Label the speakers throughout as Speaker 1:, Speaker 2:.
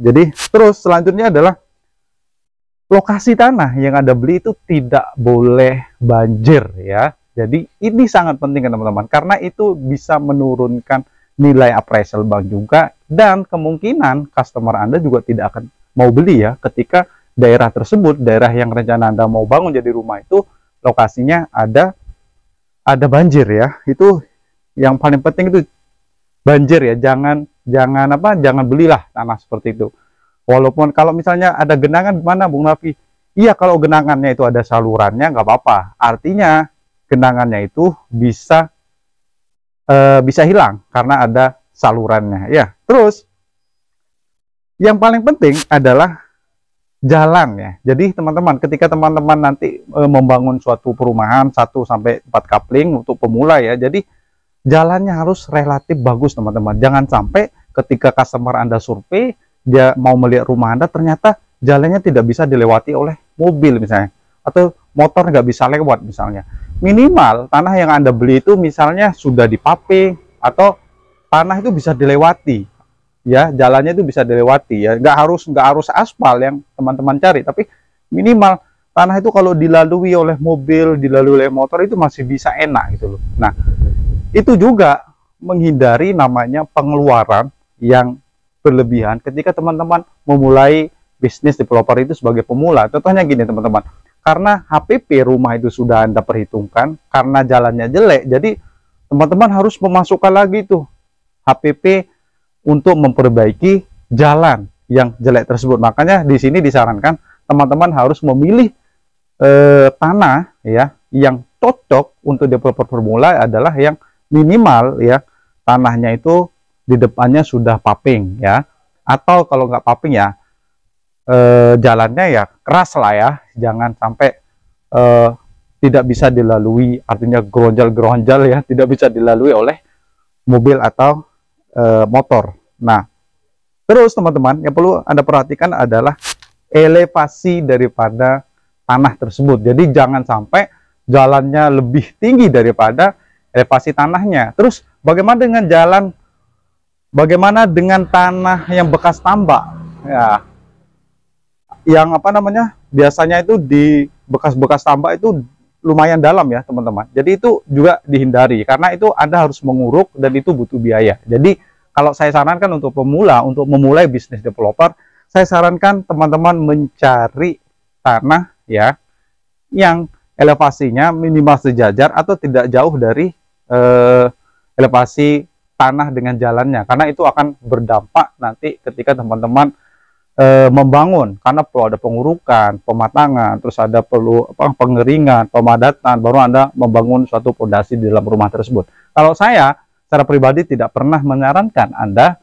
Speaker 1: Jadi terus selanjutnya adalah lokasi tanah yang Anda beli itu tidak boleh banjir ya. Jadi ini sangat penting teman-teman, karena itu bisa menurunkan nilai appraisal bank juga, dan kemungkinan customer Anda juga tidak akan mau beli ya ketika daerah tersebut, daerah yang rencana Anda mau bangun jadi rumah itu lokasinya ada banjir ya. Itu yang paling penting, itu banjir ya. Jangan belilah tanah seperti itu. Walaupun kalau misalnya ada genangan gimana Bung Nafi? Iya, kalau genangannya itu ada salurannya nggak apa-apa. Artinya genangannya itu bisa hilang karena ada salurannya ya. Terus yang paling penting adalah jalan ya. Jadi teman-teman, ketika teman-teman nanti membangun suatu perumahan 1 sampai 4 kapling untuk pemula ya. Jadi jalannya harus relatif bagus teman-teman. Jangan sampai ketika customer Anda survei, dia mau melihat rumah Anda, ternyata jalannya tidak bisa dilewati oleh mobil misalnya, atau motor nggak bisa lewat misalnya. Minimal tanah yang Anda beli itu misalnya sudah dipaving, atau tanah itu bisa dilewati ya, jalannya itu bisa dilewati ya. Nggak harus aspal yang teman-teman cari, tapi minimal tanah itu kalau dilalui oleh mobil, dilalui oleh motor itu masih bisa enak gitu loh. Nah, itu juga menghindari namanya pengeluaran yang berlebihan ketika teman-teman memulai bisnis developer itu sebagai pemula. Contohnya gini teman-teman, karena HPP rumah itu sudah Anda perhitungkan, karena jalannya jelek, jadi teman-teman harus memasukkan lagi tuh HPP untuk memperbaiki jalan yang jelek tersebut. Makanya di sini disarankan teman-teman harus memilih tanah ya yang cocok untuk developer pemula, adalah yang minimal ya tanahnya itu di depannya sudah paving ya, atau kalau nggak paving ya jalannya ya keras lah ya, jangan sampai tidak bisa dilalui, artinya geronjal-geronjal ya, tidak bisa dilalui oleh mobil atau motor. Nah, terus teman-teman yang perlu Anda perhatikan adalah elevasi daripada tanah tersebut. Jadi jangan sampai jalannya lebih tinggi daripada elevasi tanahnya. Terus bagaimana dengan jalan, bagaimana dengan tanah yang bekas tambak ya, yang biasanya itu di bekas-bekas tambak itu lumayan dalam ya teman-teman. Jadi itu juga dihindari, karena itu Anda harus menguruk dan itu butuh biaya. Jadi kalau saya sarankan untuk pemula, untuk memulai bisnis developer, saya sarankan teman-teman mencari tanah ya yang elevasinya minimal sejajar atau tidak jauh dari elevasi tanah dengan jalannya, karena itu akan berdampak nanti ketika teman-teman membangun, karena perlu ada pengurukan, pematangan, terus ada perlu pengeringan, pemadatan, baru Anda membangun suatu fondasi di dalam rumah tersebut. Kalau saya secara pribadi tidak pernah menyarankan Anda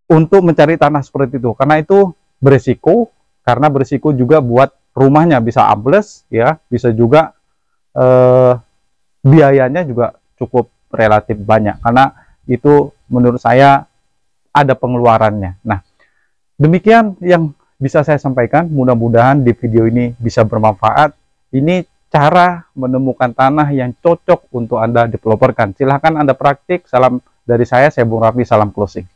Speaker 1: untuk mencari tanah seperti itu, karena itu berisiko, karena berisiko juga buat rumahnya bisa ambles ya, bisa juga biayanya juga cukup relatif banyak, karena itu menurut saya ada pengeluarannya. Nah, demikian yang bisa saya sampaikan, mudah-mudahan di video ini bisa bermanfaat. Ini cara menemukan tanah yang cocok untuk Anda developerkan. Silahkan Anda praktik. Salam dari saya Bung Raffi, salam closing.